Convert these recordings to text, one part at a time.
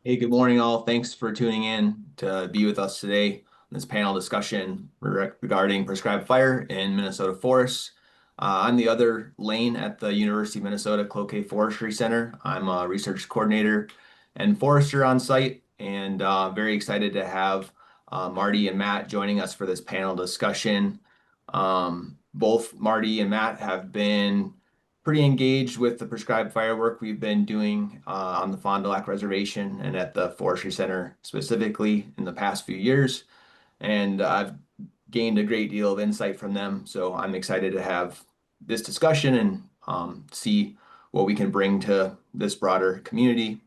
Hey, good morning, all. Thanks for tuning in to be with us today on this panel discussion regarding prescribed fire in Minnesota forests. I'm the other lane at the University of Minnesota Cloquet Forestry Center. I'm a research coordinator and forester on site, and very excited to have Marty and Matt joining us for this panel discussion. Both Marty and Matt have been pretty engaged with the prescribed firework we've been doing on the Fond du Lac Reservation and at the Forestry Center specifically in the past few years. And I've gained a great deal of insight from them. So I'm excited to have this discussion and see what we can bring to this broader community.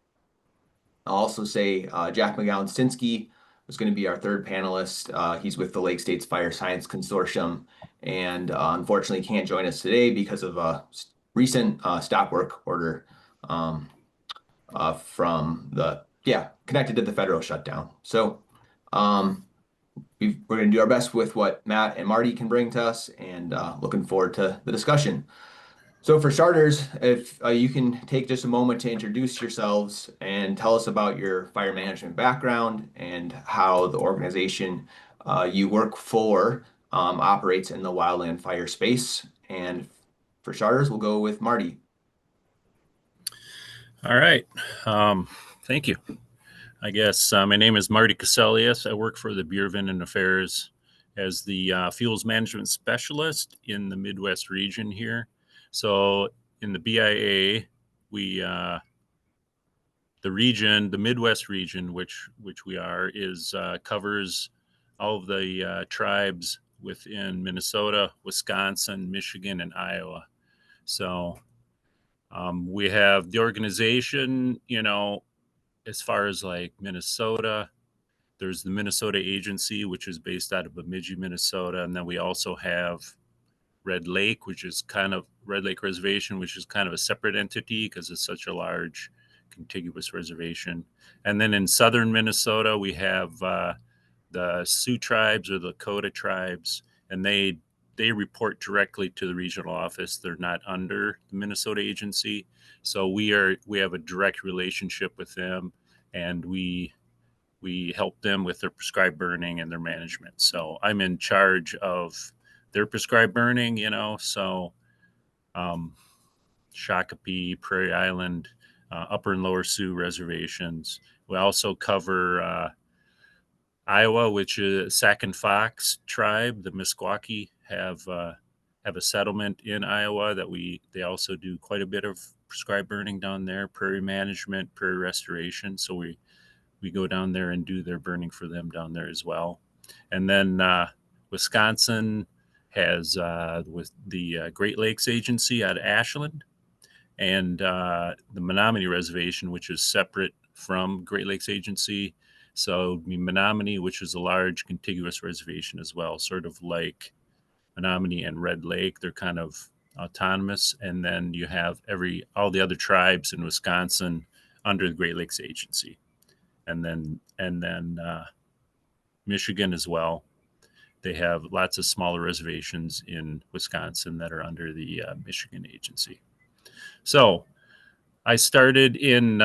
I'll also say Jack McGowan-Stinsky was going to be our third panelist. He's with the Lake States Fire Science Consortium and unfortunately can't join us today because of a recent stop work order um, connected to the federal shutdown. So we're going to do our best with what Matt and Marty can bring to us and looking forward to the discussion. So for starters, if you can take just a moment to introduce yourselves and tell us about your fire management background and how the organization you work for operates in the wildland fire space. And for starters, we'll go with Marty. All right. Thank you. I guess my name is Marty Cassellius. I work for the Bureau of Indian Affairs as the fuels management specialist in the Midwest region here. So in the BIA, we the Midwest region, which we are, is covers all of the tribes within Minnesota, Wisconsin, Michigan, and Iowa. So we have the organization, as far as like Minnesota, there's the Minnesota Agency, which is based out of Bemidji, Minnesota. And then we also have Red Lake, which is kind of Red Lake Reservation, which is kind of a separate entity because it's such a large contiguous reservation. And then in southern Minnesota, we have the Sioux tribes or the Lakota tribes, and they report directly to the regional office. They're not under the Minnesota Agency, so we have a direct relationship with them, and we help them with their prescribed burning and their management. So I'm in charge of their prescribed burning, so um, Shakopee, Prairie Island, Upper and Lower Sioux reservations. We also cover Iowa, which is Sac and Fox tribe. The Meskwaki have a settlement in Iowa that they also do quite a bit of prescribed burning down there, prairie management, prairie restoration. So we go down there and do their burning for them down there as well. And then Wisconsin has with the Great Lakes Agency out of Ashland, and the Menominee Reservation, which is separate from Great Lakes Agency. So Menominee, which is a large contiguous reservation as well, sort of like Menominee and Red Lake. They're kind of autonomous. And then you have all the other tribes in Wisconsin under the Great Lakes Agency. And then Michigan as well. They have lots of smaller reservations in Wisconsin that are under the Michigan Agency. So I started in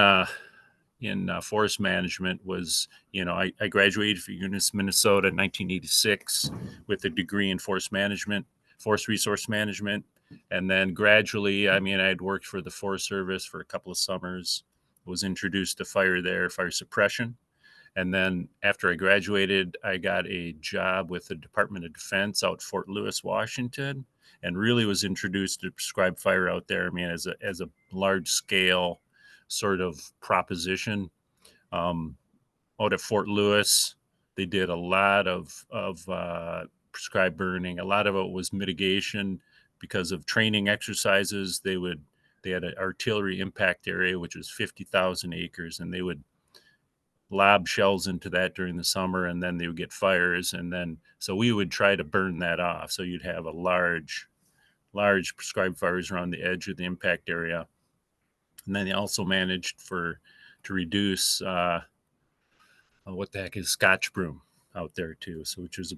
forest management. I graduated from University of Minnesota in 1986 with a degree in forest management, forest resource management. And then gradually, I had worked for the Forest Service for a couple of summers, was introduced to fire suppression. And then after I graduated, I got a job with the Department of Defense out Fort Lewis, Washington, and really was introduced to prescribed fire out there. As a large scale sort of proposition. Out at Fort Lewis, they did a lot of prescribed burning. A lot of it was mitigation because of training exercises. They had an artillery impact area, which was 50,000 acres, and they would lob shells into that during the summer, and then they would get fires, and then so we would try to burn that off. So you'd have a large prescribed fires around the edge of the impact area, and then they also managed to reduce what the heck is Scotch broom out there too. So which is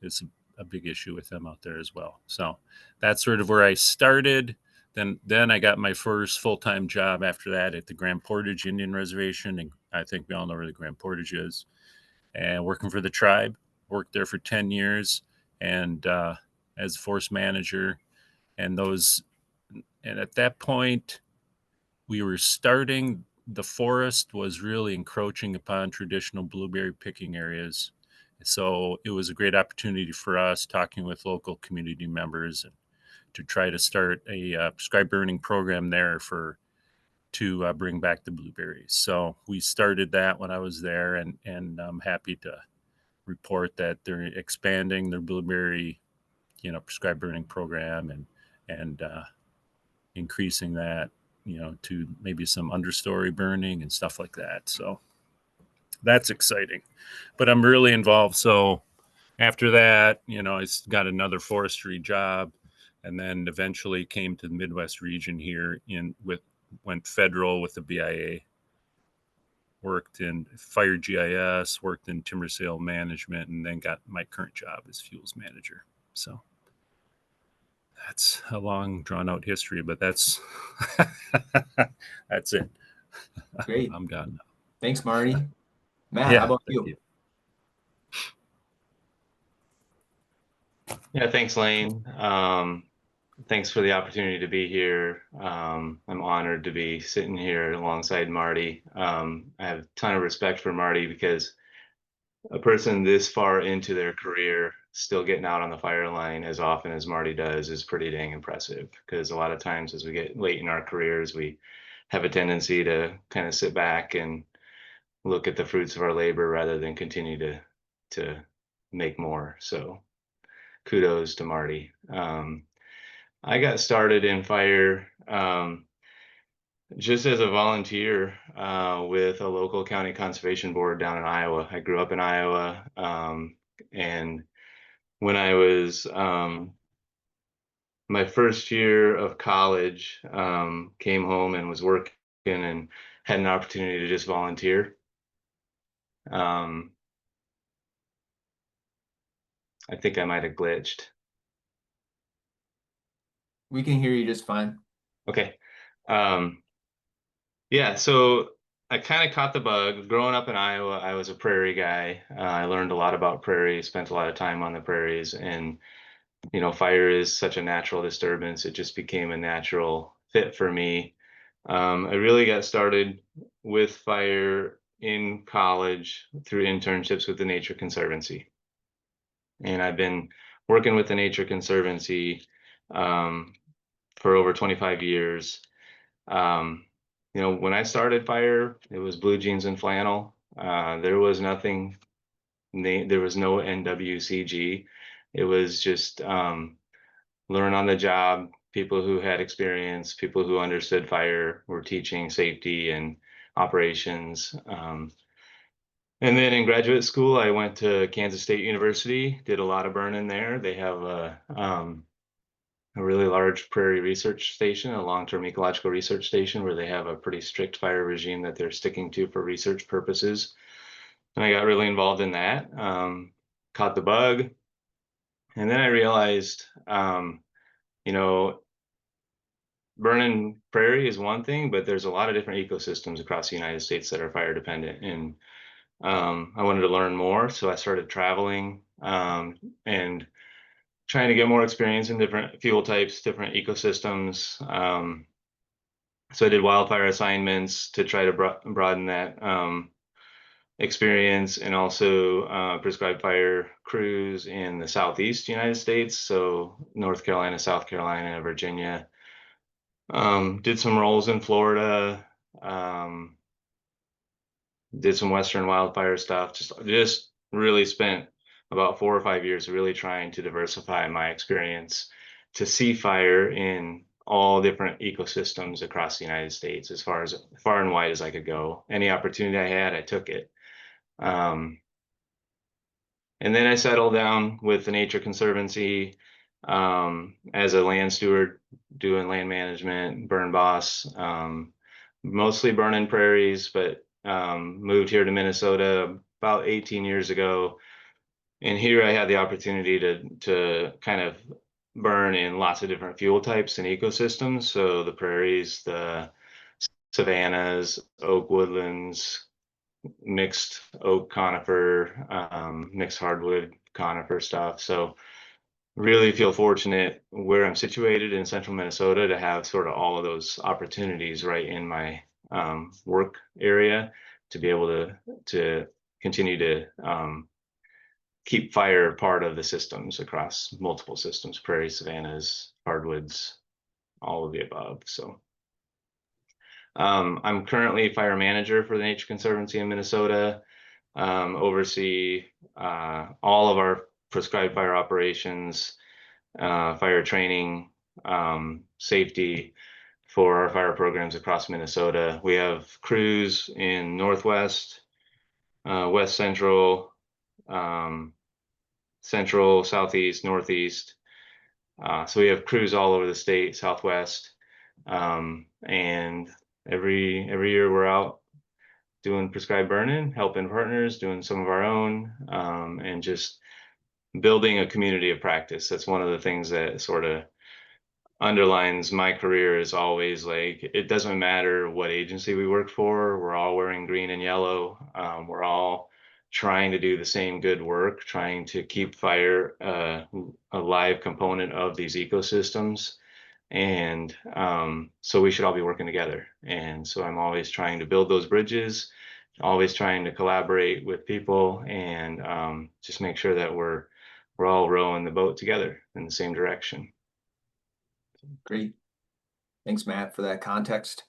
it's a big issue with them out there as well. So that's sort of where I started. Then I got my first full-time job after that at the Grand Portage Indian Reservation I think we all know where the Grand Portage is. And working for the tribe, worked there for 10 years and as a forest manager. And at that point, we were starting, the forest was really encroaching upon traditional blueberry picking areas. So it was a great opportunity for us talking with local community members and to try to start a prescribed burning program there to bring back the blueberries. So we started that when I was there, and I'm happy to report that they're expanding their blueberry, prescribed burning program and increasing that, to maybe some understory burning and stuff like that. So that's exciting. But I'm really involved. So after that, I got another forestry job, and then eventually came to the Midwest region here went federal with the BIA, worked in fire GIS, worked in timber sale management, and then got my current job as fuels manager. So that's a long drawn out history, but that's that's it. Great. I'm done. Thanks, Marty. Matt, how Yeah, about thank you? you. Yeah, thanks, Lane. Thanks for the opportunity to be here. I'm honored to be sitting here alongside Marty. I have a ton of respect for Marty because a person this far into their career still getting out on the fire line as often as Marty does is pretty dang impressive. Because a lot of times as we get late in our careers, we have a tendency to kind of sit back and look at the fruits of our labor rather than continue to make more. So kudos to Marty. I got started in fire just as a volunteer with a local county conservation board down in Iowa. I grew up in Iowa, and when I was my first year of college, came home and was working and had an opportunity to just volunteer. Um, I think I might have glitched. We can hear you just fine. Okay. Yeah, so I kind of caught the bug. Growing up in Iowa, I was a prairie guy. I learned a lot about prairies, spent a lot of time on the prairies, and fire is such a natural disturbance. It just became a natural fit for me. I really got started with fire in college through internships with the Nature Conservancy, and I've been working with the Nature Conservancy for over 25 years. Um, when I started fire, it was blue jeans and flannel. There was nothing, there was no NWCG. It was just learn on the job. People who had experience, people who understood fire were teaching safety and operations. And then in graduate school, I went to Kansas State University, did a lot of burning there. They have a really large prairie research station, a long-term ecological research station where they have a pretty strict fire regime that they're sticking to for research purposes. And I got really involved in that, caught the bug. And then I realized, you know, burning prairie is one thing, but there's a lot of different ecosystems across the United States that are fire dependent. And I wanted to learn more. So I started traveling and trying to get more experience in different fuel types, different ecosystems. So I did wildfire assignments to try to broaden that experience, and also prescribed fire crews in the Southeast United States. So North Carolina, South Carolina, Virginia. Did some roles in Florida. Did some Western wildfire stuff. Just really spent about 4 or 5 years really trying to diversify my experience to see fire in all different ecosystems across the United States, as far and wide as I could go. Any opportunity I had, I took it. And then I settled down with the Nature Conservancy as a land steward, doing land management, burn boss, mostly burning prairies, but moved here to Minnesota about 18 years ago. And here I had the opportunity to kind of burn in lots of different fuel types and ecosystems. So the prairies, the savannas, oak woodlands, mixed oak conifer, mixed hardwood conifer stuff. So really feel fortunate where I'm situated in central Minnesota to have sort of all of those opportunities right in my work area to be able to continue to keep fire part of the systems across multiple systems, prairies, savannas, hardwoods, all of the above. So I'm currently fire manager for the Nature Conservancy in Minnesota, oversee all of our prescribed fire operations, fire training, safety for our fire programs across Minnesota. We have crews in Northwest, West Central, Central, Southeast, Northeast. So we have crews all over the state, Southwest, and every year we're out doing prescribed burn-in, helping partners, doing some of our own, and just building a community of practice. That's one of the things that sort of underlines my career, is always like, it doesn't matter what agency we work for, we're all wearing green and yellow. We're all trying to do the same good work, trying to keep fire a live component of these ecosystems. And so we should all be working together. And so I'm always trying to build those bridges, always trying to collaborate with people, and just make sure that we're all rowing the boat together in the same direction. Great. Thanks, Matt, for that context.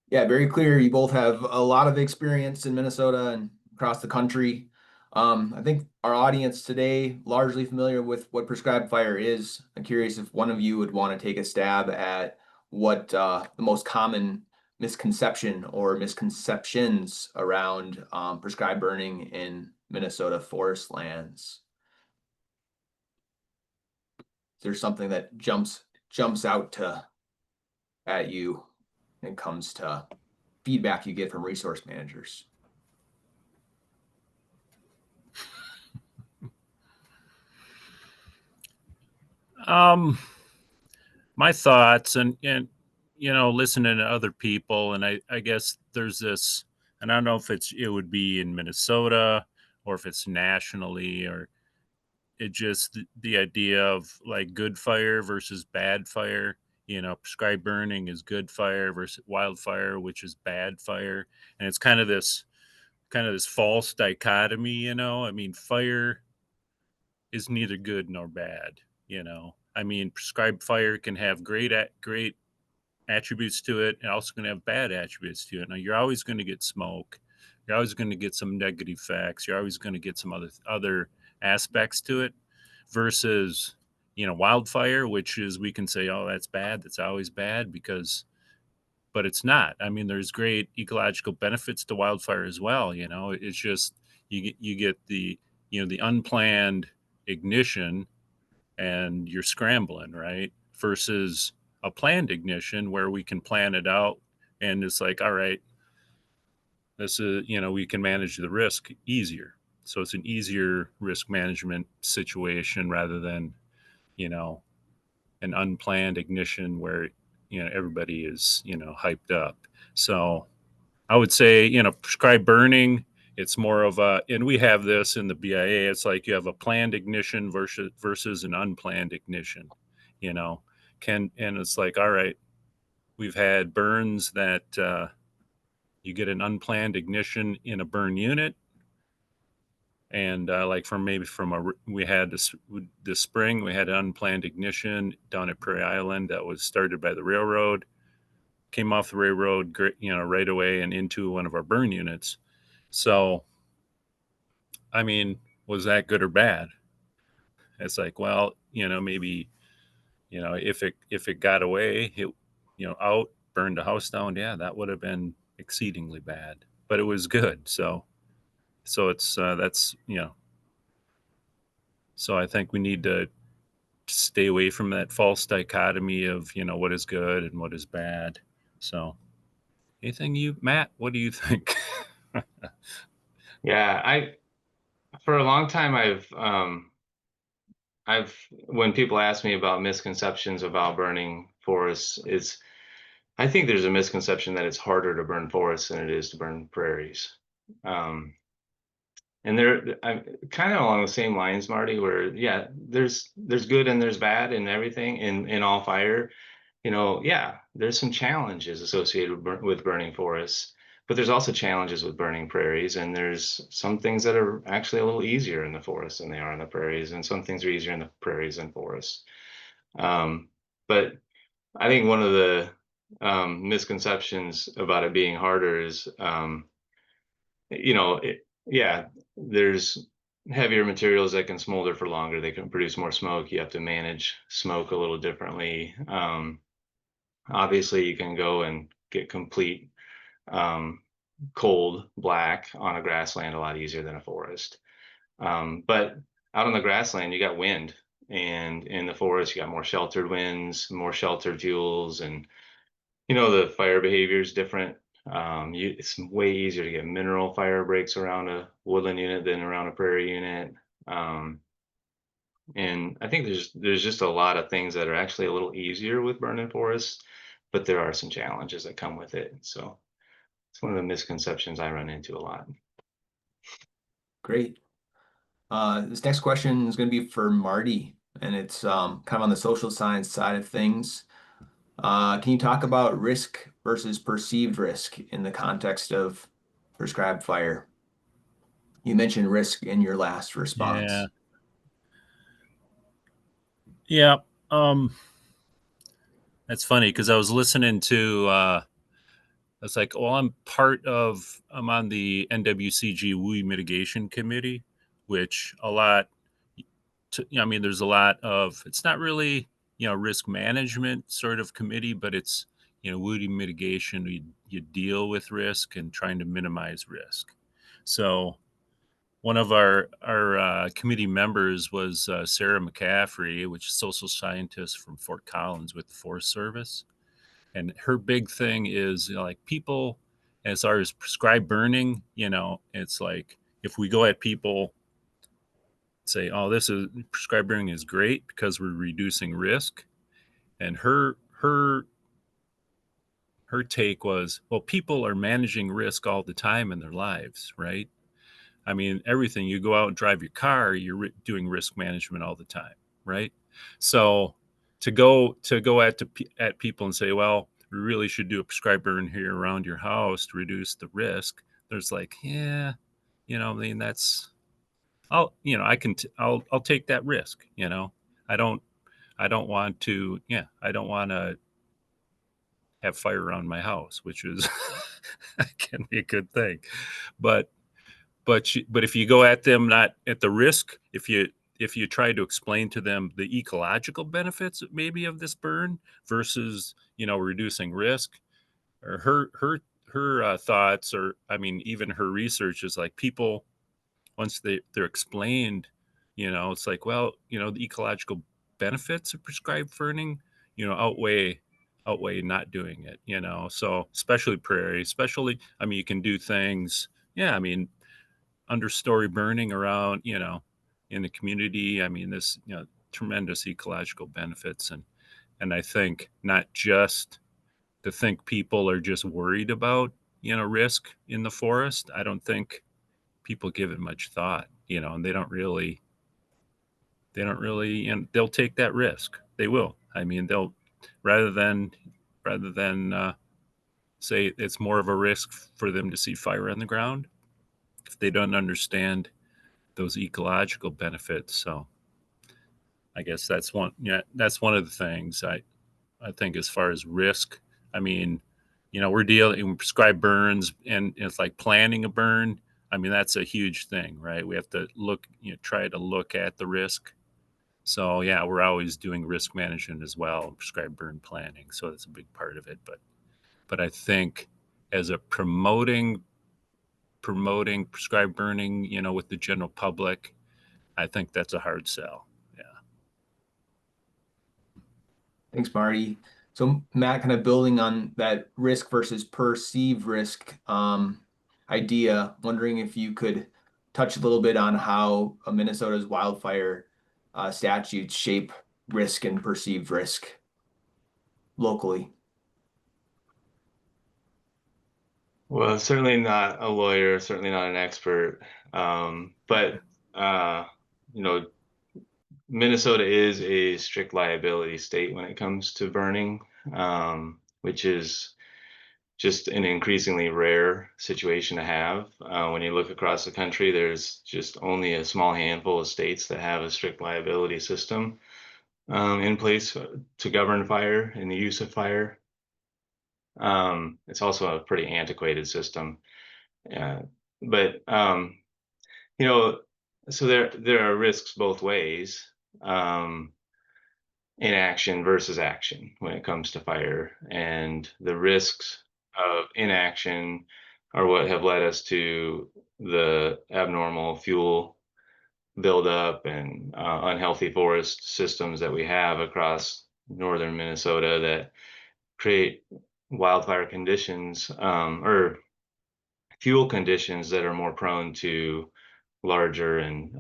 Yeah, very clear. You both have a lot of experience in Minnesota and across the country. I think our audience today largely familiar with what prescribed fire is. I'm curious if one of you would want to take a stab at what the most common misconception or misconceptions around prescribed burning in Minnesota forest lands. Is there something that jumps out at you when it comes to feedback you get from resource managers? My thoughts, and listening to other people, and I guess there's this, and I don't know if it would be in Minnesota or if it's nationally, or it just the idea of like good fire versus bad fire. Prescribed burning is good fire versus wildfire, which is bad fire, and it's kind of this false dichotomy. I mean, fire is neither good nor bad. I mean, prescribed fire can have great attributes to it, and also going to have bad attributes to it. Now, you're always going to get smoke. You're always going to get some negative facts. You're always going to get some other aspects to it, versus wildfire, which is, we can say, oh, that's bad. That's always bad, but it's not. I mean, there's great ecological benefits to wildfire as well. It's just you get the the unplanned ignition, and you're scrambling, right? Versus a planned ignition where we can plan it out, and it's like, all right, this is, we can manage the risk easier. So it's an easier risk management situation rather than, an unplanned ignition where, everybody is, hyped up. So I would say, prescribed burning, it's more of a, and we have this in the BIA, it's like you have a planned ignition versus an unplanned ignition, you know, and it's like, all right, we've had burns that you get an unplanned ignition in a burn unit. And like we had this spring, we had an unplanned ignition down at Prairie Island that was started by the railroad, came off the railroad, right away and into one of our burn units. So, I mean, was that good or bad? It's like, well, maybe, if it got away, it, out, burned the house down, yeah, that would have been exceedingly bad, but it was good. So it's that's so I think we need to stay away from that false dichotomy of what is good and what is bad. So, Matt, what do you think? Yeah, for a long time I've when people ask me about misconceptions about burning forests, I think there's a misconception that it's harder to burn forests than it is to burn prairies. And I'm kind of along the same lines, Marty, where yeah, there's good and there's bad in everything in all fire. Yeah, there's some challenges associated with burning forests, but there's also challenges with burning prairies, and there's some things that are actually a little easier in the forest than they are in the prairies, and some things are easier in the prairies than forests. But I think one of the misconceptions about it being harder is, yeah, there's heavier materials that can smolder for longer. They can produce more smoke. You have to manage smoke a little differently. Obviously, you can go and get complete um, cold black on a grassland a lot easier than a forest. But out on the grassland, you got wind, and in the forest, you got more sheltered winds, more sheltered fuels, and the fire behavior is different. It's way easier to get mineral fire breaks around a woodland unit than around a prairie unit. Um, and I think there's just a lot of things that are actually a little easier with burning forests, but there are some challenges that come with it. So it's one of the misconceptions I run into a lot. Great. This next question is going to be for Marty, and it's kind of on the social science side of things. Can you talk about risk versus perceived risk in the context of prescribed fire? You mentioned risk in your last Yeah. response. Yeah. That's funny because I was listening to it's like, well, I'm on the NWCG WUI mitigation committee, which a lot, I mean, there's a lot of, it's not really, risk management sort of committee, but it's, WUI mitigation. You deal with risk and trying to minimize risk. So one of our committee members was Sarah McCaffrey, which is social scientist from Fort Collins with the Forest Service. And her big thing is like people, as far as prescribed burning, it's like if we go at people say, oh, this is prescribed burning is great because we're reducing risk. And her take was, well, people are managing risk all the time in their lives, right? I mean, everything you go out and drive your car, you're doing risk management all the time, right? So to go at people and say, well, we really should do a prescribed burn here around your house to reduce the risk. There's like, yeah, I mean, that's I'll take that risk. I don't I don't want to, yeah, I don't want to have fire around my house, which is can be a good thing, but but if you go at them not at the risk, if you try to explain to them the ecological benefits maybe of this burn versus reducing risk, or her thoughts, or I mean even her research is like people once they're explained, it's like, well, the ecological benefits of prescribed burning, outweigh not doing it. So especially prairie, especially, I mean, you can do things. Yeah, I mean, understory burning around, in the community. I mean, this, tremendous ecological benefits. And I think not just to think people are just worried about, risk in the forest. I don't think people give it much thought, and they don't really, and they'll take that risk. They will. I mean, they'll, rather than, say it's more of a risk for them to see fire on the ground if they don't understand those ecological benefits. So I guess that's one. Yeah, that's one of the things I think as far as risk. I mean, we're dealing with prescribed burns, and it's like planning a burn. I mean, that's a huge thing, right? We have to try to look at the risk. So yeah, we're always doing risk management as well, prescribed burn planning. So that's a big part of it. But I think as a promoting prescribed burning, with the general public, I think that's a hard sell. Yeah. Thanks, Marty. So Matt, kind of building on that risk versus perceived risk idea, wondering if you could touch a little bit on how Minnesota's wildfire statutes shape risk and perceived risk locally. Well, certainly not a lawyer, certainly not an expert. But you know, Minnesota is a strict liability state when it comes to burning, which is just an increasingly rare situation to have. When you look across the country, there's just only a small handful of states that have a strict liability system in place to govern fire and the use of fire. It's also a pretty antiquated system. Uh, but you know, so there are risks both ways. Inaction versus action when it comes to fire. And the risks of inaction are what have led us to the abnormal fuel buildup and unhealthy forest systems that we have across northern Minnesota that create wildfire conditions or fuel conditions that are more prone to larger and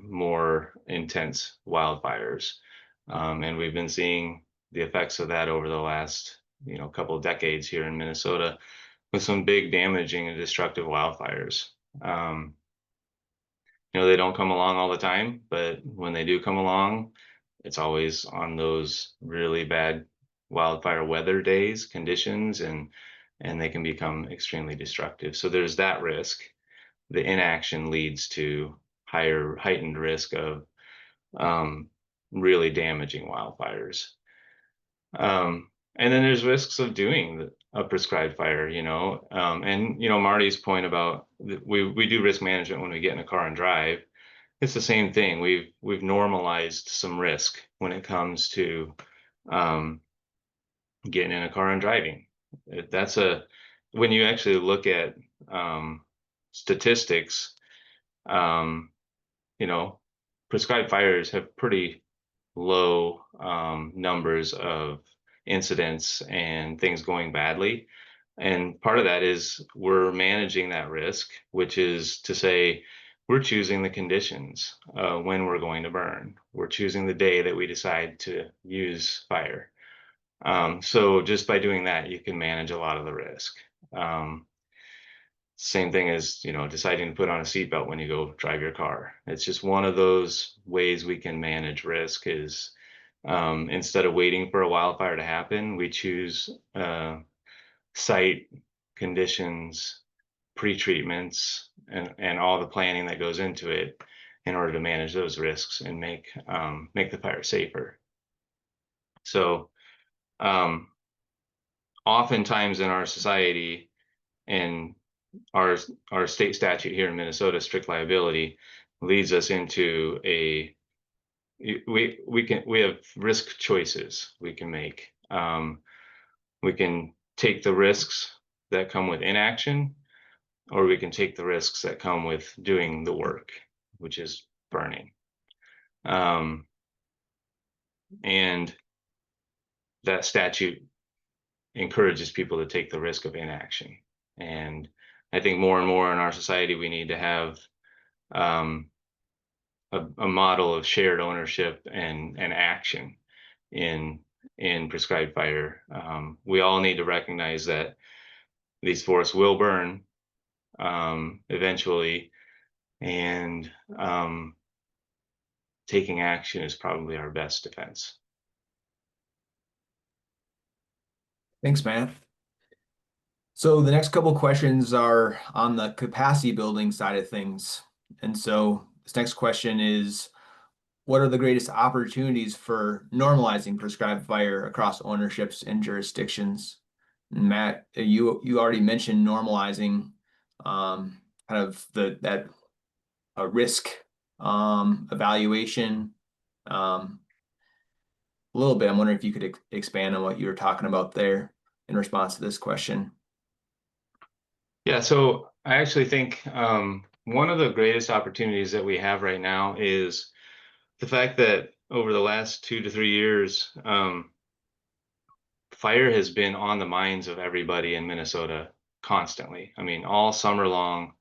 more intense wildfires. And we've been seeing the effects of that over the last, couple of decades here in Minnesota with some big damaging and destructive wildfires. Um, they don't come along all the time, but when they do come along, it's always on those really bad wildfire weather days, conditions, and they can become extremely destructive. So there's that risk. The inaction leads to heightened risk of um, really damaging wildfires. And then there's risks of doing a prescribed fire, and Marty's point about we do risk management when we get in a car and drive. It's the same thing. We've normalized some risk when it comes to um, getting in a car and driving. That's when you actually look at statistics, um, you know, prescribed fires have pretty low numbers of incidents and things going badly. And part of that is we're managing that risk, which is to say, we're choosing the conditions when we're going to burn. We're choosing the day that we decide to use fire. So just by doing that, you can manage a lot of the risk. Same thing as, deciding to put on a seatbelt when you go drive your car. It's just one of those ways we can manage risk is instead of waiting for a wildfire to happen, we choose site conditions, pre-treatments, and all the planning that goes into it in order to manage those risks and make the fire safer. So oftentimes in our society and our state statute here in Minnesota, strict liability, leads us into we have risk choices we can make. We can take the risks that come with inaction, or we can take the risks that come with doing the work, which is burning. And that statute encourages people to take the risk of inaction. And I think more and more in our society, we need to have a model of shared ownership and action in prescribed fire. We all need to recognize that these forests will burn eventually, and taking action is probably our best defense. Thanks, Matt. So the next couple questions are on the capacity building side of things. And so this next question is, what are the greatest opportunities for normalizing prescribed fire across ownerships and jurisdictions? And Matt, you already mentioned normalizing kind of that risk evaluation a little bit. I'm wondering if you could expand on what you were talking about there in response to this question. Yeah, so I actually think one of the greatest opportunities that we have right now is the fact that over the last 2 to 3 years, fire has been on the minds of everybody in Minnesota constantly. I mean, all summer long,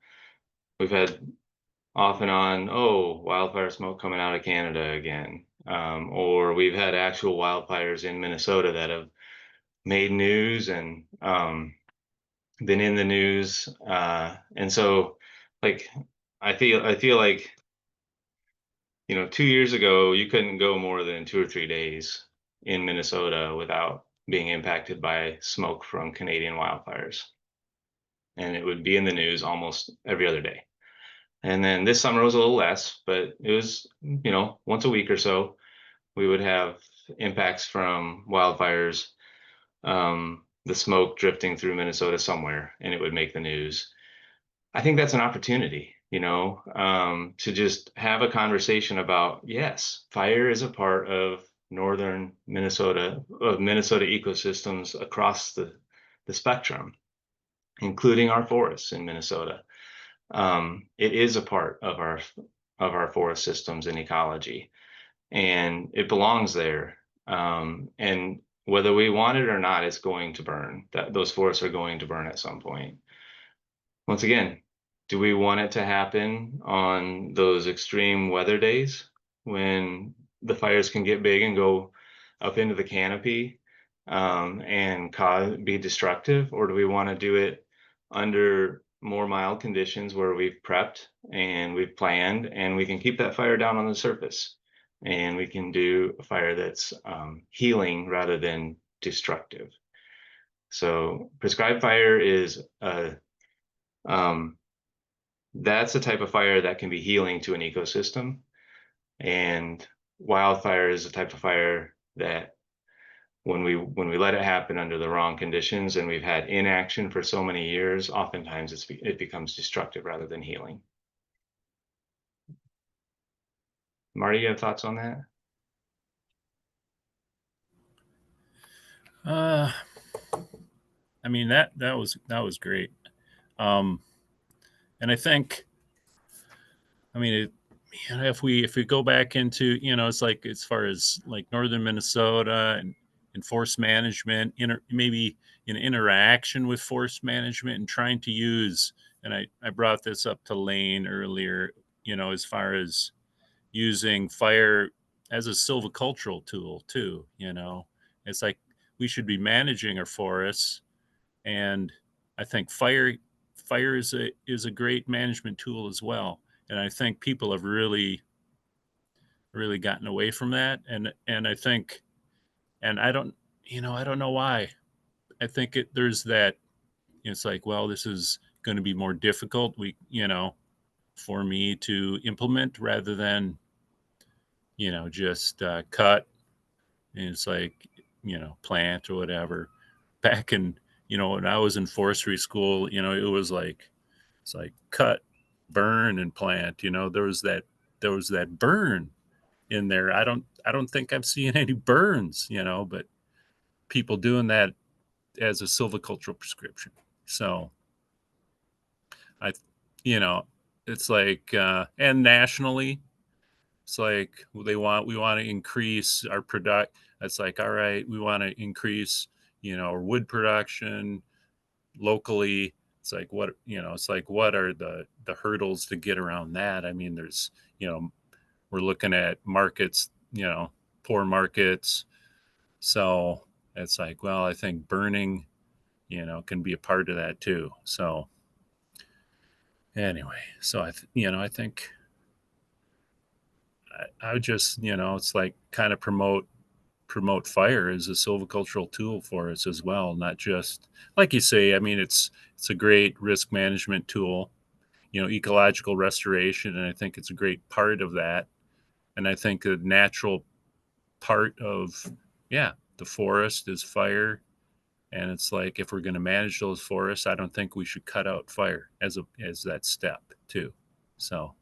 we've had off and on, wildfire smoke coming out of Canada again. Or we've had actual wildfires in Minnesota that have made news and been in the news. And so like, I feel like, 2 years ago, you couldn't go more than 2 or 3 days in Minnesota without being impacted by smoke from Canadian wildfires. And it would be in the news almost every other day. And then this summer was a little less, but it was, once a week or so, we would have impacts from wildfires, the smoke drifting through Minnesota somewhere, and it would make the news. I think that's an opportunity, to just have a conversation about, yes, fire is a part of northern Minnesota, of Minnesota ecosystems across the spectrum, including our forests in Minnesota. It is a part of our forest systems and ecology, and it belongs there. And whether we want it or not, it's going to burn. That those forests are going to burn at some point. Once again, do we want it to happen on those extreme weather days when the fires can get big and go up into the canopy, and be destructive? Or do we want to do it under more mild conditions where we've prepped and we've planned and we can keep that fire down on the surface and we can do a fire that's healing rather than destructive? So prescribed fire is that's the type of fire that can be healing to an ecosystem. And wildfire is the type of fire that when we let it happen under the wrong conditions and we've had inaction for so many years, oftentimes it becomes destructive rather than healing. Marty, you have thoughts on that? I mean, that was great. And I think, I mean, if we go back into, it's like as far as like northern Minnesota and forest management, maybe in interaction with forest management and trying to use, and I brought this up to Lane earlier, as far as using fire as a silvicultural tool too. It's like we should be managing our forests, and I think fire is a great management tool as well. And I think people have really gotten away from that. And I think, and I don't know why. I think there's that. It's like, well, this is going to be more difficult. For me to implement rather than just cut. And it's like plant or whatever. Back in when I was in forestry school, it was like it's like cut, burn, and plant. There was that burn in there. I don't think I'm seeing any burns, but people doing that as a silvicultural prescription. So I, you know, it's like and nationally, it's like we want to increase our product. It's like, all right, we want to increase our wood production locally. It's like it's like what are the hurdles to get around that? I mean, there's we're looking at markets, poor markets. So it's like, well, I think burning, can be a part of that too. So anyway, so I think I would just, it's like kind of promote fire as a silvicultural tool for us as well, not just like you say. I mean, it's a great risk management tool, ecological restoration, and I think it's a great part of that. And I think a natural part of the forest is fire. And it's like if we're going to manage those forests, I don't think we should cut out fire as that step too. So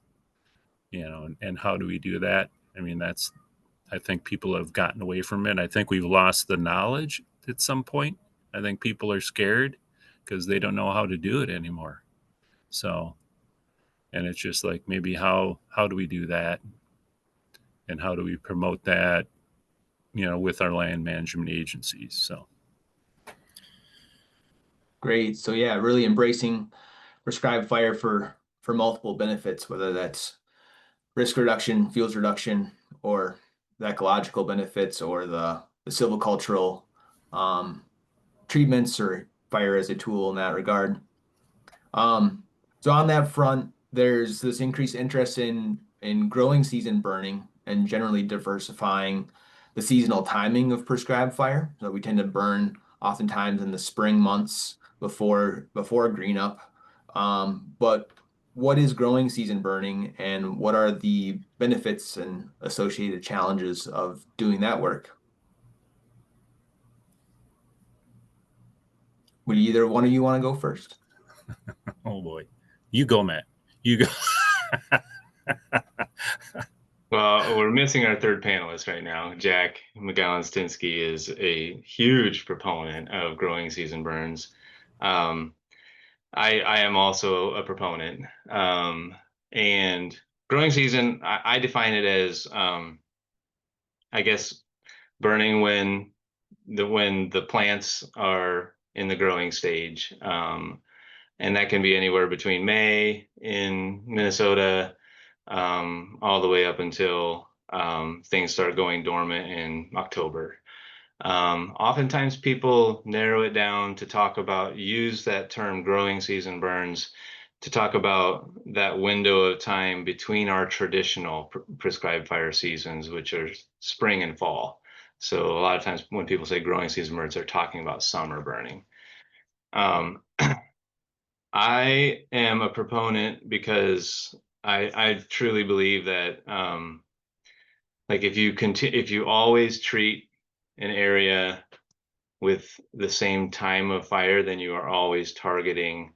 and how do we do that? I mean, I think people have gotten away from it. I think we've lost the knowledge at some point. I think people are scared because they don't know how to do it anymore. So, and it's just like maybe how do we do that, and how do we promote that, with our land management agencies? So. Great. So yeah, really embracing prescribed fire for multiple benefits, whether that's risk reduction, fuels reduction, or the ecological benefits, or the silvicultural treatments or fire as a tool in that regard. So on that front, there's this increased interest in growing season burning and generally diversifying the seasonal timing of prescribed fire. So we tend to burn oftentimes in the spring months before green up. But what is growing season burning, and what are the benefits and associated challenges of doing that work? Would either one of you want to go first? Oh boy, you go, Matt. You go. Well, we're missing our third panelist right now. Jack McGowan-Stinsky is a huge proponent of growing season burns. Um, I am also a proponent. And growing season, I define it as, I guess, burning when the plants are in the growing stage. And that can be anywhere between May in Minnesota, all the way up until things start going dormant in October. Oftentimes people narrow it down to use that term growing season burns to talk about that window of time between our traditional prescribed fire seasons, which are spring and fall. So a lot of times when people say growing season burns, they're talking about summer burning. Um, I am a proponent because I truly believe that like if you always treat an area with the same time of fire, then you are always targeting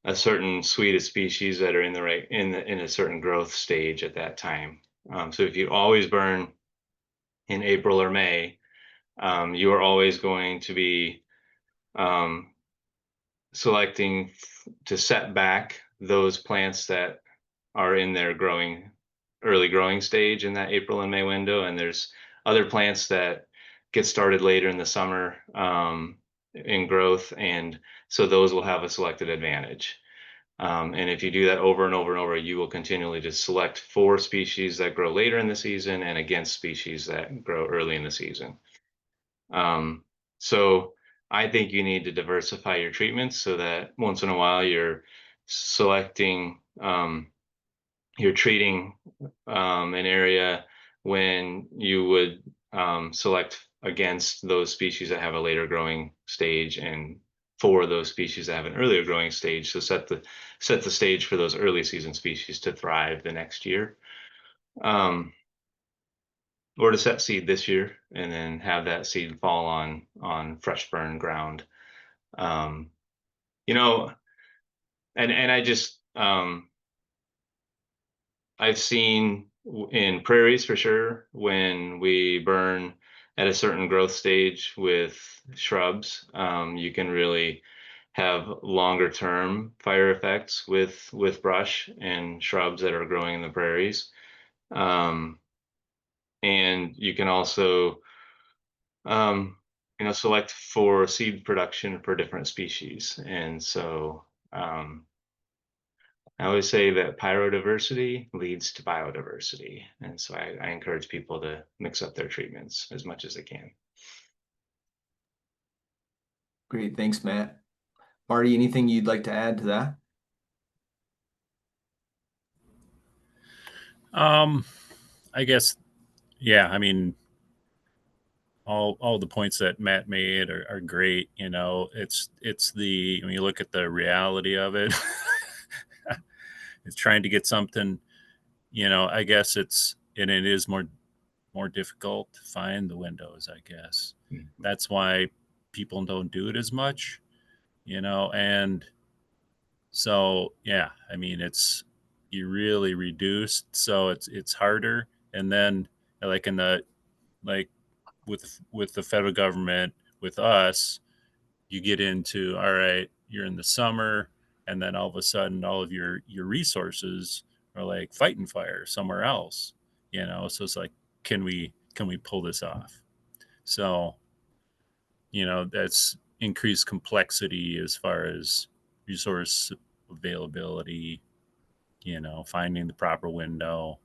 a certain suite of species that are in the right in a certain growth stage at that time. So if you always burn in April or May, you are always going to be um, selecting to set back those plants that are in their early growing stage in that April and May window. And there's other plants that get started later in the summer in growth. And so those will have a selected advantage. And if you do that over and over and over, you will continually just select for species that grow later in the season and against species that grow early in the season. So I think you need to diversify your treatments so that once in a while you're selecting, you're treating an area when you would select against those species that have a later growing stage and for those species that have an earlier growing stage. So set the stage for those early season species to thrive the next year. Or to set seed this year and then have that seed fall on fresh burn ground. Um, you know, and I just I've seen in prairies for sure when we burn at a certain growth stage with shrubs, you can really have longer term fire effects with brush and shrubs that are growing in the prairies. And you can also um, select for seed production for different species. And so I always say that pyrodiversity leads to biodiversity. And so I encourage people to mix up their treatments as much as they can. Great, thanks, Matt. Marty, anything you'd like to add to that? I guess, yeah. I mean, all the points that Matt made are great. It's the when you look at the reality of it, it's trying to get something. I guess it is more difficult to find the windows. I guess that's why people don't do it as much. And so yeah, I mean you really reduced, so it's harder. And then like in the like with the federal government, with us, you get into, all right, you're in the summer, and then all of a sudden all of your resources are like fighting fire somewhere else. So it's like, can we pull this off? So that's increased complexity as far as resource availability, finding the proper window,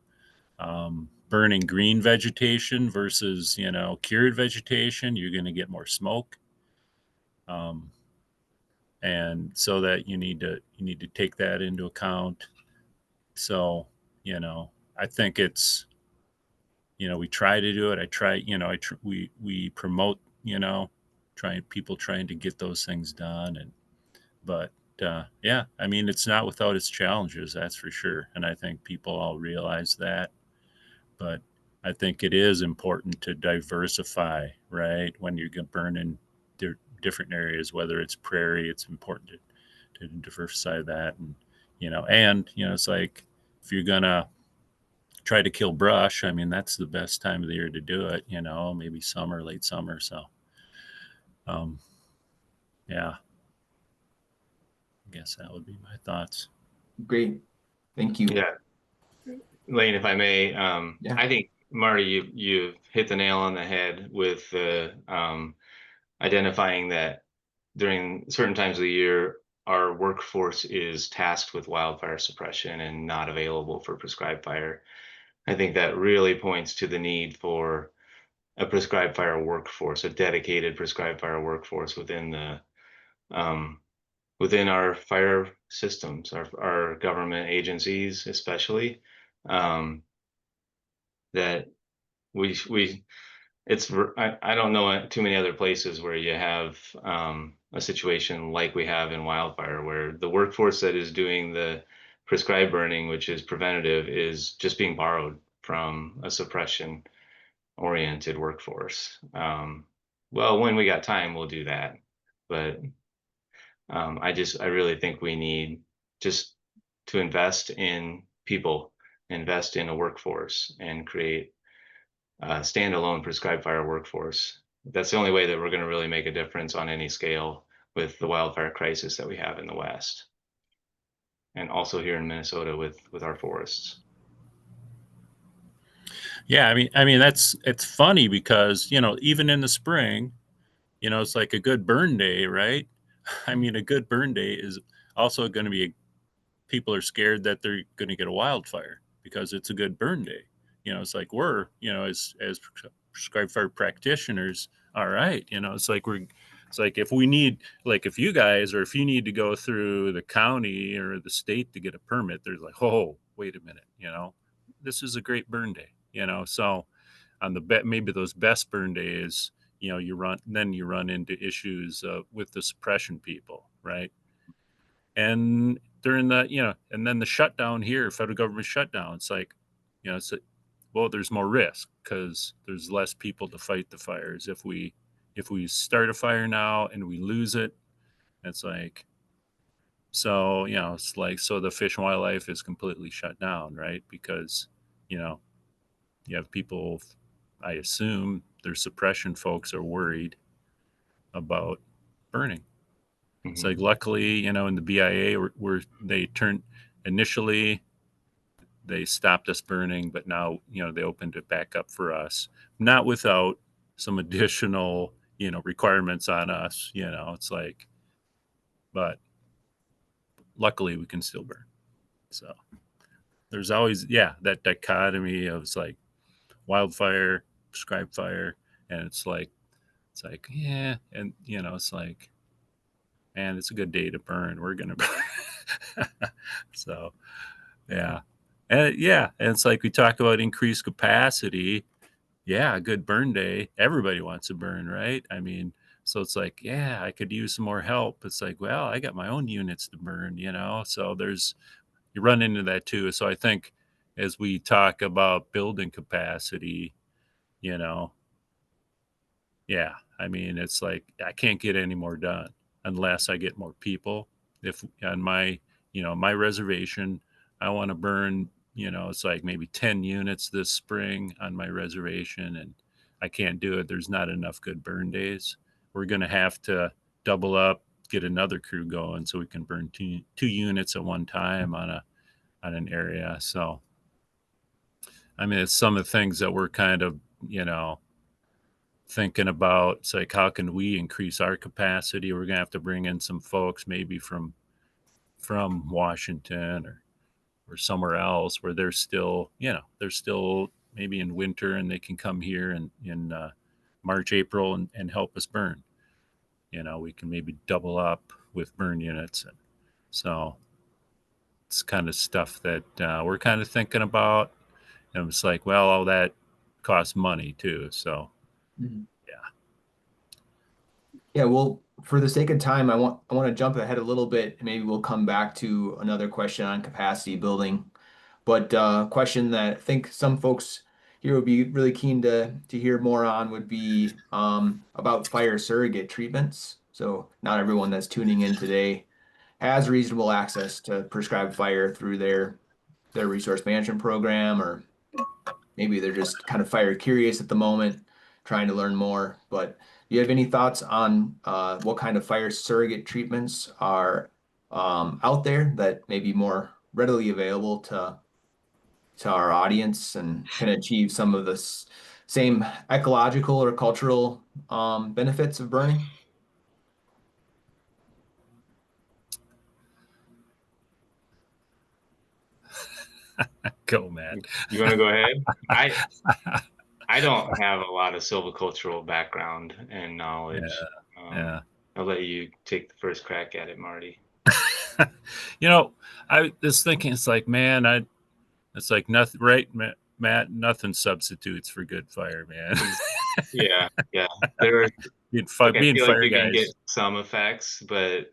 burning green vegetation versus cured vegetation. You're going to get more smoke. and so that you need to take that into account. So, I think it's, we try to do it. I try, we promote, trying people trying to get those things done. But yeah, I mean, it's not without its challenges, that's for sure. And I think people all realize that. But I think it is important to diversify, right? When you're going to burn in different areas, whether it's prairie, it's important to diversify that. And it's like, if you're going to try to kill brush, I mean, that's the best time of the year to do it, maybe summer, late summer. So, um, yeah, I guess that would be my thoughts. Great. Thank you. Yeah, Lane, if I may, Yeah. I think Marty, you've hit the nail on the head with the identifying that during certain times of the year, our workforce is tasked with wildfire suppression and not available for prescribed fire. I think that really points to the need for a prescribed fire workforce, a dedicated prescribed fire workforce um, within our fire systems, our government agencies, especially. Um, that we I don't know too many other places where you have a situation like we have in wildfire, where the workforce that is doing the prescribed burning, which is preventative, is just being borrowed from a suppression oriented workforce. Well, when we got time, we'll do that. But I really think we need just to invest in people, invest in a workforce, and create standalone prescribed fire workforce. That's the only way that we're going to really make a difference on any scale with the wildfire crisis that we have in the West, and also here in Minnesota with our forests. Yeah, I mean it's funny because even in the spring, it's like a good burn day, right? I mean, a good burn day is also going to be, people are scared that they're going to get a wildfire because it's a good burn day. It's like we're, as prescribed fire practitioners, all right, it's like if we need, like if you guys, or if you need to go through the county or the state to get a permit, there's like, oh, wait a minute, this is a great burn day, so on the maybe those best burn days, you run into issues with the suppression people, right? And during the, and then the shutdown here, federal government shutdown, it's like, it's well, there's more risk because there's less people to fight the fires. If we start a fire now and we lose it, it's like, so it's like, so the fish and wildlife is completely shut down, right? Because you know you have people, I assume their suppression folks are worried about burning. It's like, Mm-hmm. luckily, in the BIA, where they turned, initially they stopped us burning, but now they opened it back up for us, not without some additional requirements on us. It's like, but luckily we can still burn. So there's always, yeah, that dichotomy of, it's like wildfire, prescribed fire, and it's like yeah, and it's like, man, it's a good day to burn. We're gonna burn. So yeah. And it's like we talk about increased capacity. Yeah, a good burn day. Everybody wants to burn, right? I mean, so it's like, yeah, I could use some more help. It's like, well, I got my own units to burn, So you run into that too. So I think as we talk about building capacity, you know, yeah, I mean, it's like I can't get any more done unless I get more people. If on my reservation, I want to burn, it's like maybe 10 units this spring on my reservation, and I can't do it. There's not enough good burn days. We're going to have to double up, get another crew going so we can burn two units at one time on an area. So, I mean, it's some of the things that we're kind of, thinking about. It's like, how can we increase our capacity? We're gonna have to bring in some folks, maybe from Washington or somewhere else where they're still maybe in winter, and they can come here in March, April, and help us burn. we can maybe double up with burn units. And so it's kind of stuff that we're kind of thinking about. And it's like, well, all that costs money too. So Mhm. yeah. Yeah, well, for the sake of time, I want to jump ahead a little bit. Maybe we'll come back to another question on capacity building. But question that I think some folks here would be really keen to hear more on would be about fire surrogate treatments. So not everyone that's tuning in today has reasonable access to prescribed fire through their resource management program, or maybe they're just kind of fire curious at the moment, trying to learn more. But do you have any thoughts on what kind of fire surrogate treatments are out there that may be more readily available to our audience and can achieve some of the same ecological or cultural benefits of burning? Go, Matt. You want to go ahead? I don't have a lot of silvicultural background and knowledge. Yeah. I'll let you take the first crack at it, Marty. I was thinking, it's like, man, it's like nothing, right, Matt? Nothing substitutes for good fire, man. Yeah, yeah. There are like I Being feel like fire you can get guys. some effects, but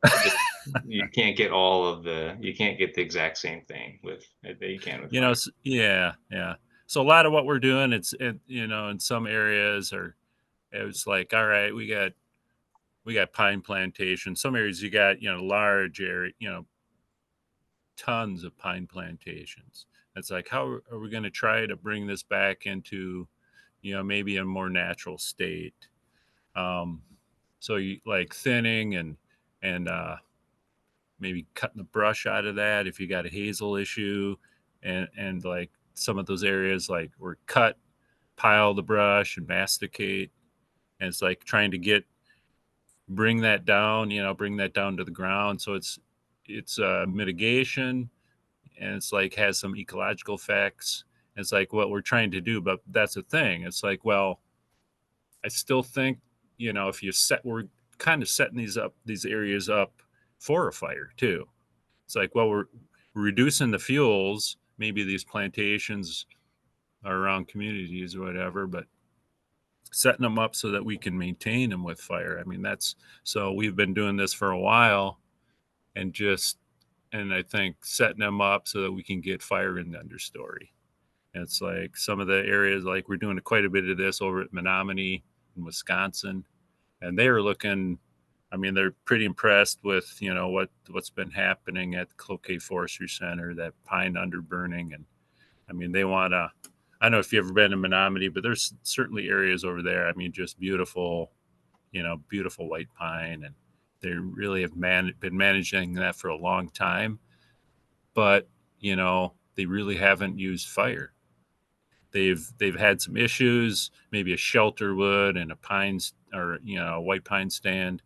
you can't get you can't get the exact same thing that you can with fire. Yeah. So a lot of what we're doing, in some areas it's like, all right, we got pine plantations. Some areas you got, large area, tons of pine plantations. It's like, how are we going to try to bring this back into, maybe a more natural state? Um, so you like thinning and maybe cutting the brush out of that if you got a hazel issue, and like some of those areas like were cut, pile the brush and masticate, and it's like trying to bring that down to the ground. So it's mitigation, and it's like has some ecological effects. It's like what we're trying to do, but that's the thing. It's like, well, I still think, if we're kind of setting these areas up for a fire too. It's like, well, we're reducing the fuels. Maybe these plantations are around communities or whatever, but setting them up so that we can maintain them with fire. I mean, so we've been doing this for a while, and I think setting them up so that we can get fire in the understory. And it's like some of the areas, like we're doing quite a bit of this over at Menominee in Wisconsin, and they are looking. I mean, they're pretty impressed with what's been happening at the Cloquet Forestry Center, that pine underburning, and I mean they want to. I don't know if you've ever been to Menominee, but there's certainly areas over there. I mean, just beautiful, beautiful white pine, and they really have been managing that for a long time. But they really haven't used fire. They've had some issues, maybe a shelter wood and a pines or a white pine stand,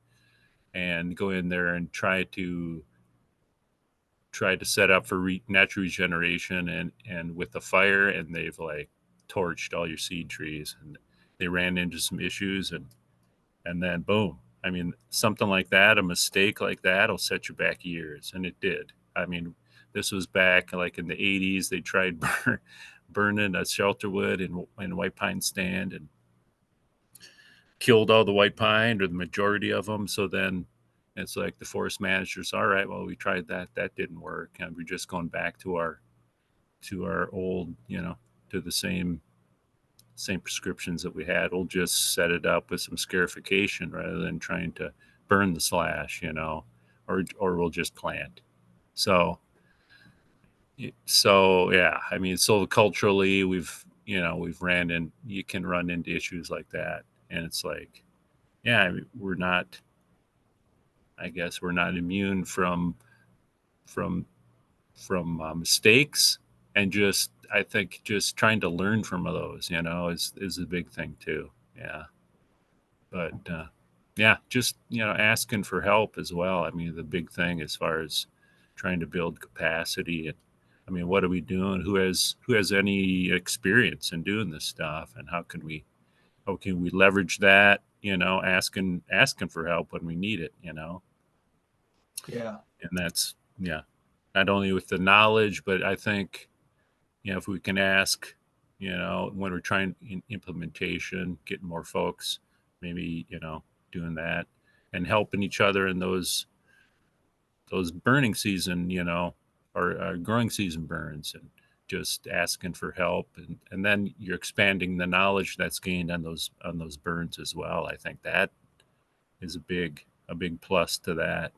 and go in there and try to set up for natural regeneration, and with the fire, and they've like torched all your seed trees, and they ran into some issues, and then boom. I mean, something like that, a mistake like that will set you back years, and it did. I mean, this was back like in the 80s. They tried burning a shelter wood in white pine stand and killed all the white pine or the majority of them. So then it's like the forest managers, all right, well, we tried that didn't work, and we're just going back to our old, to the same prescriptions that we had. We'll just set it up with some scarification rather than trying to burn the slash, or we'll just plant. So yeah, I mean, so culturally, we've you can run into issues like that, and it's like, yeah, I mean, I guess we're not immune from mistakes, and just I think just trying to learn from those, is a big thing too. Yeah, but yeah, just asking for help as well. I mean, the big thing as far as trying to build capacity, and I mean, what are we doing? Who has any experience in doing this stuff, and how can we how can we leverage that, asking for help when we need it, Yeah. and that's, yeah, not only with the knowledge, but I think, if we can ask, when we're trying in implementation, getting more folks, maybe, doing that and helping each other in those burning season, or growing season burns, and just asking for help, and then you're expanding the knowledge that's gained on those burns as well. I think that is a big plus to that,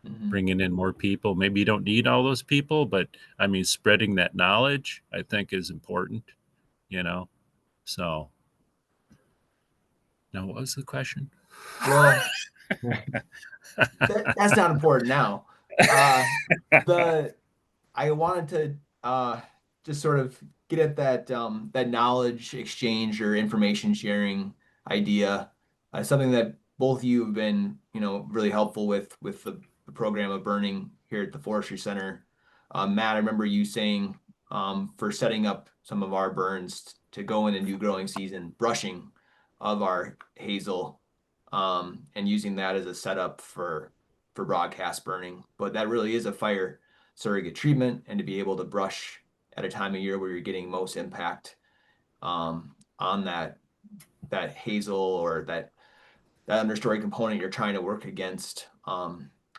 Mhm. bringing in more people. Maybe you don't need all those people, but I mean, spreading that knowledge, I think, is important, you know. So now, what was the question? Well, that's not important now. Uh, the I wanted to just sort of get at that knowledge exchange or information sharing idea, something that both of you have been, really helpful with the program of burning here at the Forestry Center. Matt, I remember you saying for setting up some of our burns to go in a new growing season, brushing of our hazel, and using that as a setup for broadcast burning. But that really is a fire surrogate treatment, and to be able to brush at a time of year where you're getting most impact on that hazel or that understory component you're trying to work against.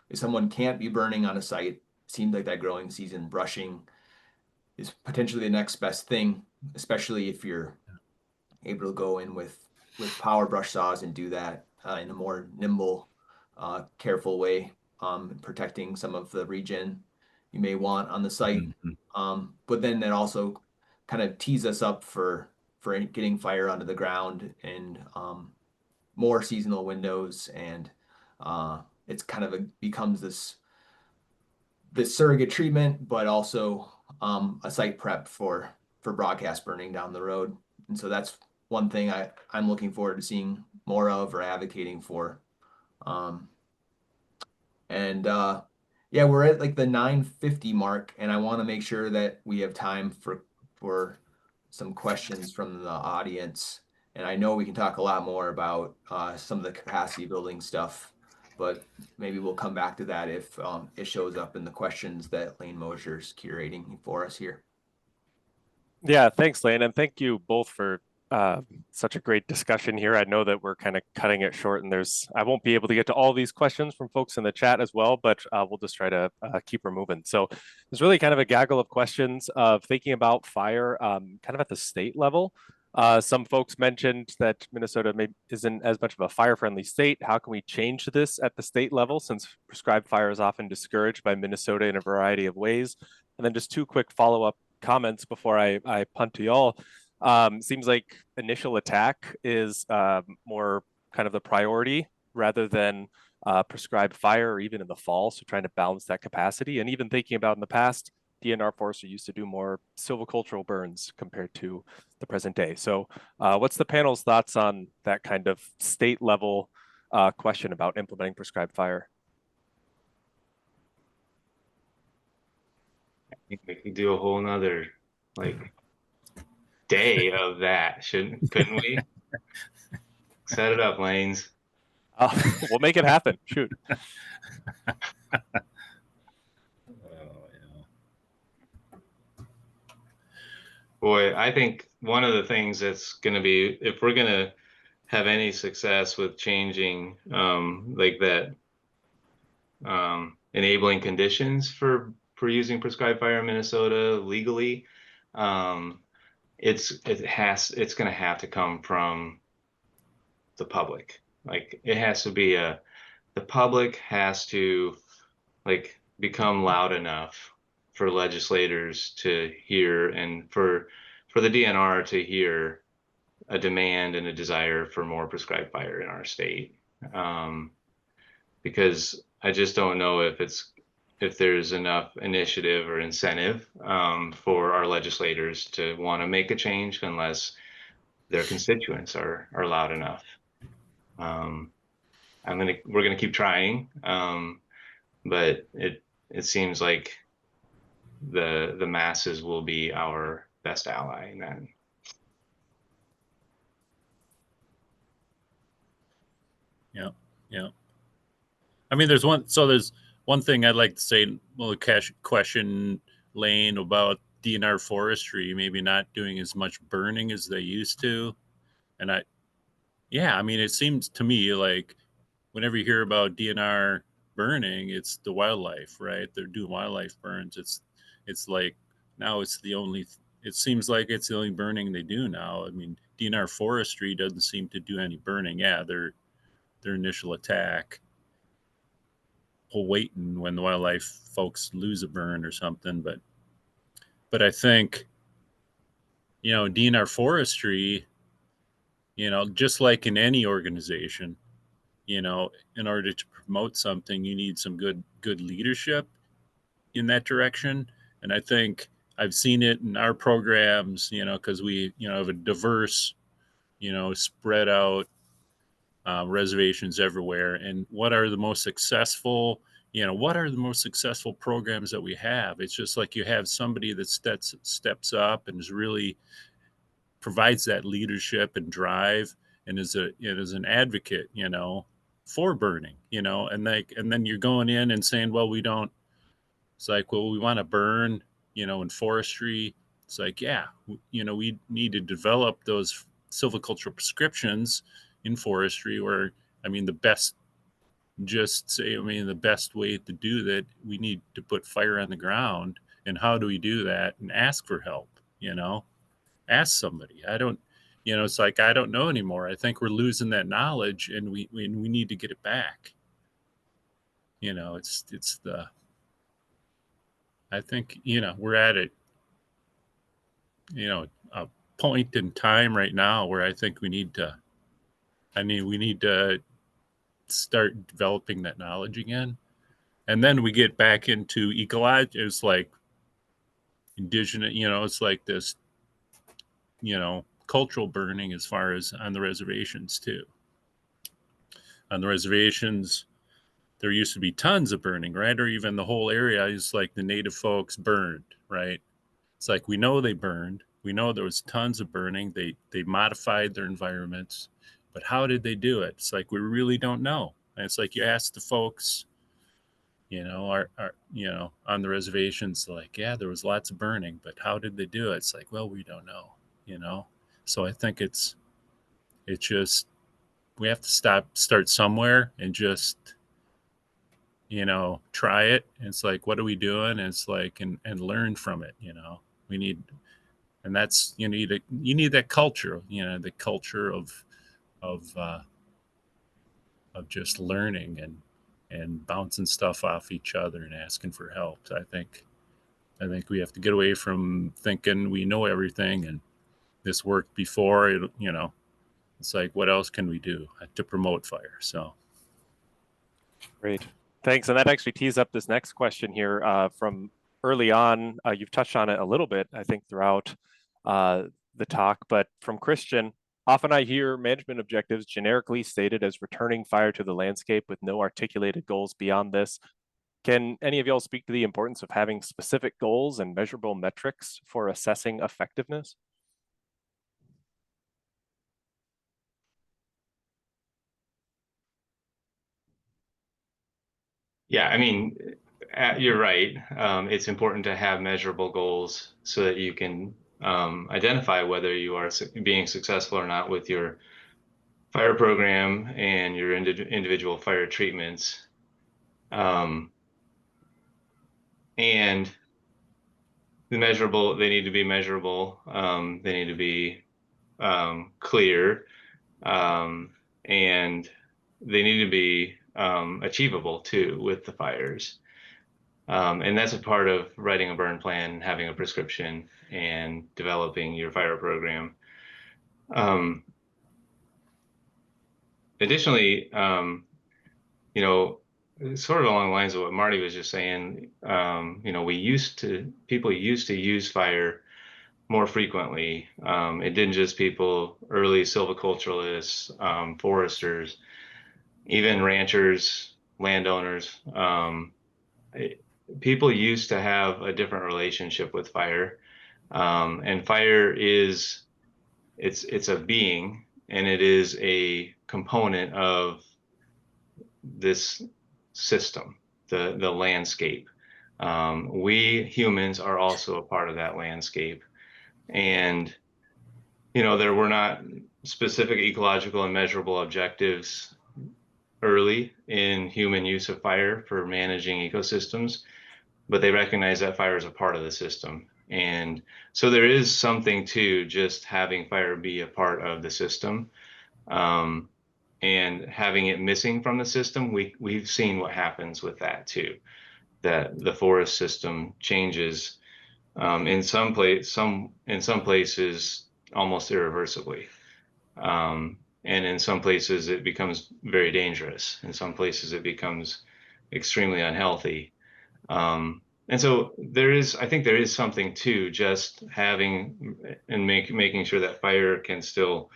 If someone can't be burning on a site, it seems like that growing season brushing is potentially the next best thing, especially if you're able to go in with power brush saws and do that in a more nimble, careful way, protecting some of the regen you may want on the site. Mhm. But then that also kind of tees us up for getting fire onto the ground and more seasonal windows, and it's kind of becomes this surrogate treatment, but also a site prep for broadcast burning down the road. And so that's one thing I'm looking forward to seeing more of or advocating for. Um, and yeah, we're at like the 9:50 mark, and I want to make sure that we have time for some questions from the audience. And I know we can talk a lot more about some of the capacity building stuff, but maybe we'll come back to that if it shows up in the questions that Lane Mosier's curating for us here. Yeah, thanks, Lane, and thank you both for such a great discussion here. I know that we're kind of cutting it short, and I won't be able to get to all these questions from folks in the chat as well, but we'll just try to keep her moving. So there's really kind of a gaggle of questions of thinking about fire kind of at the state level. Some folks mentioned that Minnesota isn't as much of a fire-friendly state. How can we change this at the state level, since prescribed fire is often discouraged by Minnesota in a variety of ways? And then just two quick follow-up comments before I punt to y'all. Seems like initial attack is more kind of the priority rather than prescribed fire, or even in the fall. So trying to balance that capacity, and even thinking about in the past, DNR Forester used to do more silvicultural burns compared to the present day. So what's the panel's thoughts on that kind of state level question about implementing prescribed fire? I think we could do a whole nother like day of that, couldn't we? Set it up, Lanes. We'll make it happen. Shoot. Boy, I think one of the things that's going to be, if we're going to have any success with changing like that enabling conditions for using prescribed fire in Minnesota legally, it's going to have to come from the public. Like it has to be the public has to like become loud enough for legislators to hear, and for the DNR to hear a demand and a desire for more prescribed fire in our state. Because I just don't know if there's enough initiative or incentive for our legislators to want to make a change unless their constituents are loud enough. We're gonna keep trying, but it seems like the masses will be our best ally in that. Yeah. Yeah. I mean, there's one thing I'd like to say, well, question Lane about DNR forestry, maybe not doing as much burning as they used to. And yeah, I mean, it seems to me like whenever you hear about DNR burning, it's the wildlife, right? They're doing wildlife burns. It's like now it seems like it's the only burning they do now. I mean, DNR forestry doesn't seem to do any burning. Yeah, their initial attack, waiting when the wildlife folks lose a burn or something. But I think, DNR forestry, just like in any organization, in order to promote something, you need some good leadership in that direction. And I think I've seen it in our programs, because we, have a diverse, spread out reservations everywhere. And what are the most successful programs that we have? It's just like you have somebody that steps up and is really provides that leadership and drive and is an advocate, for burning, and then you're going in and saying, well, we don't. It's like, well, we want to burn, in forestry. It's like, yeah, we need to develop those silvicultural prescriptions in forestry where, I mean, the best way to do that, we need to put fire on the ground. And how do we do that? And ask for help, ask somebody. It's like, I don't know anymore. I think we're losing that knowledge and we need to get it back. I think, we're at a point in time right now where I think we need to start developing that knowledge again. And then we get back into ecology. It's like indigenous, it's like this, cultural burning as far as on the reservations too. On the reservations, there used to be tons of burning, right? Or even the whole area is like the native folks burned, right? It's like we know they burned. We know there was tons of burning. They modified their environments, but how did they do it? It's like we really don't know. And it's like you ask the folks, on the reservations, like, yeah, there was lots of burning, but how did they do it? It's like, well, we don't know. So I think it's just we have to start somewhere and just try it. And it's like, what are we doing? And it's like, and learn from it. We need, and that's you need that culture. The culture of uh, of just learning and bouncing stuff off each other and asking for help. So I think we have to get away from thinking we know everything and this worked before. It's like, what else can we do to promote fire? So Great. Thanks. And that actually tees up this next question here from early on. You've touched on it a little bit, I think, throughout the talk, but from Christian, often I hear management objectives generically stated as returning fire to the landscape with no articulated goals beyond this. Can any of y'all speak to the importance of having specific goals and measurable metrics for assessing effectiveness? Yeah, I mean, you're right. It's important to have measurable goals so that you can identify whether you are being successful or not with your fire program and your individual fire treatments. And they need to be measurable. They need to be clear, and they need to be achievable too with the fires. And that's a part of writing a burn plan, having a prescription, and developing your fire program. Additionally, sort of along the lines of what Marty was just saying, people used to use fire more frequently. It didn't just early silviculturalists, foresters, even ranchers, landowners. People used to have a different relationship with fire, and fire it's a being, and it is a component of this system, the landscape. We humans are also a part of that landscape. And, there were not specific ecological and measurable objectives early in human use of fire for managing ecosystems, but they recognize that fire is a part of the system. And so there is something to just having fire be a part of the system. And having it missing from the system, we've seen what happens with that too, that the forest system changes in some places almost irreversibly. And in some places it becomes very dangerous. In some places it becomes extremely unhealthy. And so I think there is something to just having and making sure that fire can still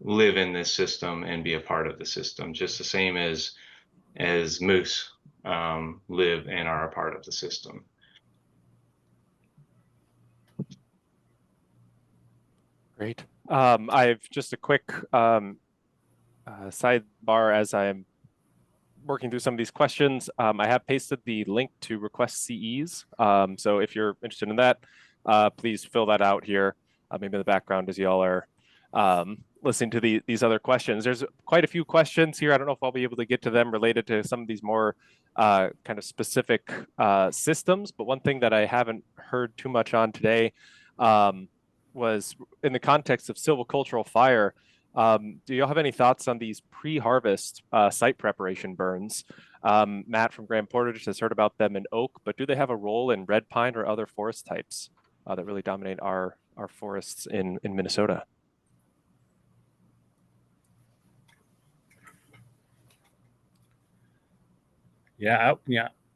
live in this system and be a part of the system, just the same as moose live and are a part of the system. Great. I've just a quick sidebar as I'm working through some of these questions. I have pasted the link to request CEs. So if you're interested in that, please fill that out here, maybe in the background as y'all are listening to these other questions. There's quite a few questions here. I don't know if I'll be able to get to them related to some of these more kind of specific systems, but one thing that I haven't heard too much on today was in the context of silvicultural fire. Do y'all have any thoughts on these pre-harvest site preparation burns? Matt from Grand Portage has heard about them in oak, but do they have a role in red pine or other forest types that really dominate our forests in Minnesota? Yeah,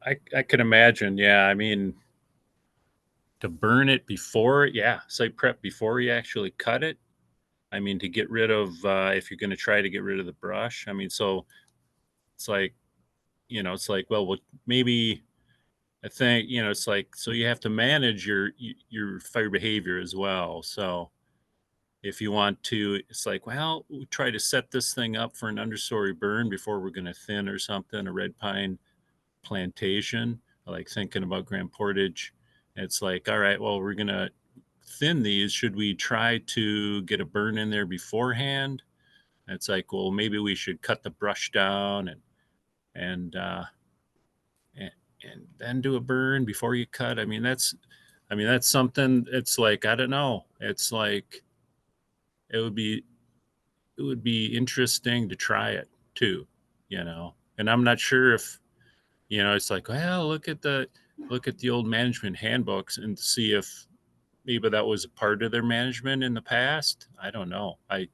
I can imagine. Yeah, I mean, to burn it before, site prep before you actually cut it. I mean, to get rid of, if you're going to try to get rid of the brush. I mean, so it's like, well, maybe I think, it's like, so you have to manage your fire behavior as well. So if you want to, it's like, well, we try to set this thing up for an understory burn before we're going to thin or something, a red pine plantation, like thinking about Grand Portage. It's like, all right, well, we're going to thin these. Should we try to get a burn in there beforehand? And it's like, well, maybe we should cut the brush down and then do a burn before you cut. I mean, that's something. It's like, I don't know. It's like it would be interesting to try it too, And I'm not sure if it's like, well, look at the old management handbooks and see if maybe that was a part of their management in the past. I don't know. I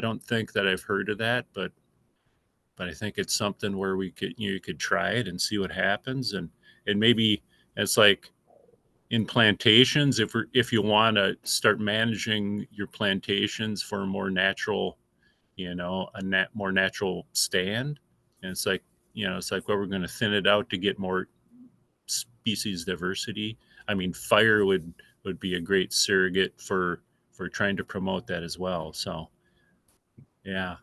don't think that I've heard of that, but I think it's something where you could try it and see what happens, and maybe it's like in plantations, if you want to start managing your plantations for a more natural, more natural stand, and it's like well, we're going to thin it out to get more species diversity. I mean, fire would be a great surrogate for trying to promote that as well. So yeah.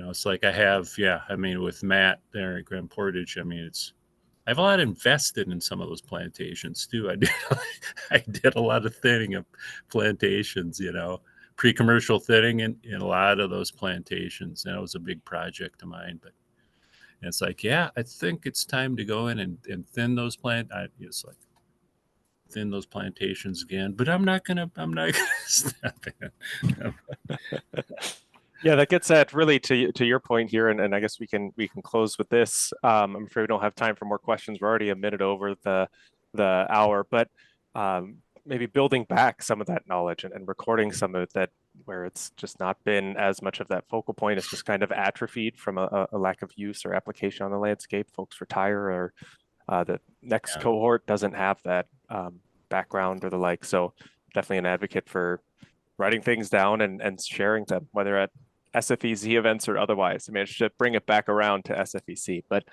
It's like I mean, with Matt there at Grand Portage, I mean, I have a lot invested in some of those plantations too. I did a lot of thinning of plantations, pre-commercial thinning in a lot of those plantations. And it was a big project of mine, but it's like, yeah, I think it's time to go in and thin those it's like thin those plantations again, but I'm not gonna step in. Yeah, that gets at really to your point here, and I guess we can close with this. I'm afraid we don't have time for more questions. We're already a minute over the hour, but maybe building back some of that knowledge and recording some of that where it's just not been as much of that focal point. It's just kind of atrophied from a lack of use or application on the landscape. Folks retire, or the next cohort doesn't have that background or the like. So definitely an advocate for writing things down and sharing them, whether at SFEC events or otherwise. I managed to bring it back around to SFEC. But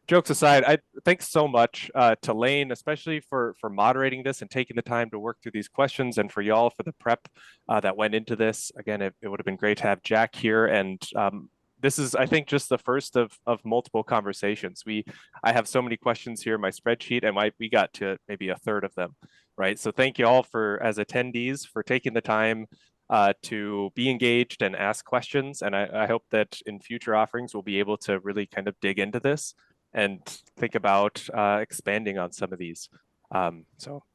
jokes aside, thanks so much to Lane, especially for moderating this and taking the time to work through these questions, and for y'all for the prep that went into this. Again, it would have been great to have Jack here, and this is, I think, just the first of multiple conversations. I have so many questions here in my spreadsheet, and we got to maybe a third of them, right? So thank you all as attendees for taking the time to be engaged and ask questions. And I hope that in future offerings, we'll be able to really kind of dig into this and think about expanding on some of these. So